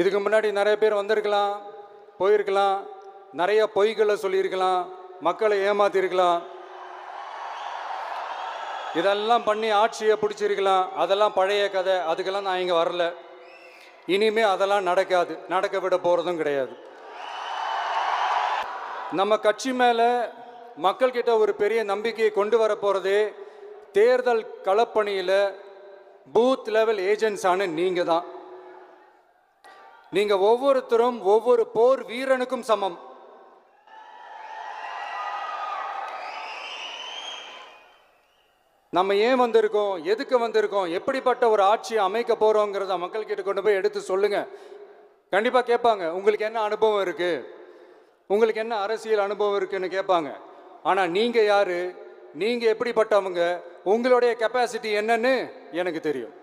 இதுக்கு முன்னாடி நிறைய பேர் வந்திருக்கலாம், போயிருக்கலாம், நிறைய பொய்களை சொல்லியிருக்கலாம், மக்களை ஏமாத்திருக்கலாம், இதெல்லாம் பண்ணி ஆட்சியை பிடிச்சிருக்கலாம். அதெல்லாம் பழைய கதை. அதுக்கெல்லாம் நான் இங்கே வரல. இனிமே அதெல்லாம் நடக்காது, நடக்க விட போகிறதும் கிடையாது. நம்ம கட்சி மேலே மக்கள்கிட்ட ஒரு பெரிய நம்பிக்கையை கொண்டு வர போகிறதே தேர்தல் களப்பணியில் பூத் லெவல் ஏஜென்ட்ஸான நீங்கள் தான். நீங்கள் ஒவ்வொருத்தரும் ஒவ்வொரு போர் வீரனுக்கும் சமம். நம்ம ஏன் வந்திருக்கோம், எதுக்கு வந்திருக்கோம், எப்படிப்பட்ட ஒரு ஆட்சியை அமைக்க போகிறோங்கிறத மக்கள்கிட்ட கொண்டு போய் எடுத்து சொல்லுங்கள். கண்டிப்பாக கேட்பாங்க, உங்களுக்கு என்ன அனுபவம் இருக்குது, உங்களுக்கு என்ன அரசியல் அனுபவம் இருக்குன்னு கேட்பாங்க. ஆனால் நீங்கள் யார், நீங்கள் எப்படிப்பட்டவங்க, உங்களுடைய கெப்பாசிட்டி என்னன்னு எனக்கு தெரியும்.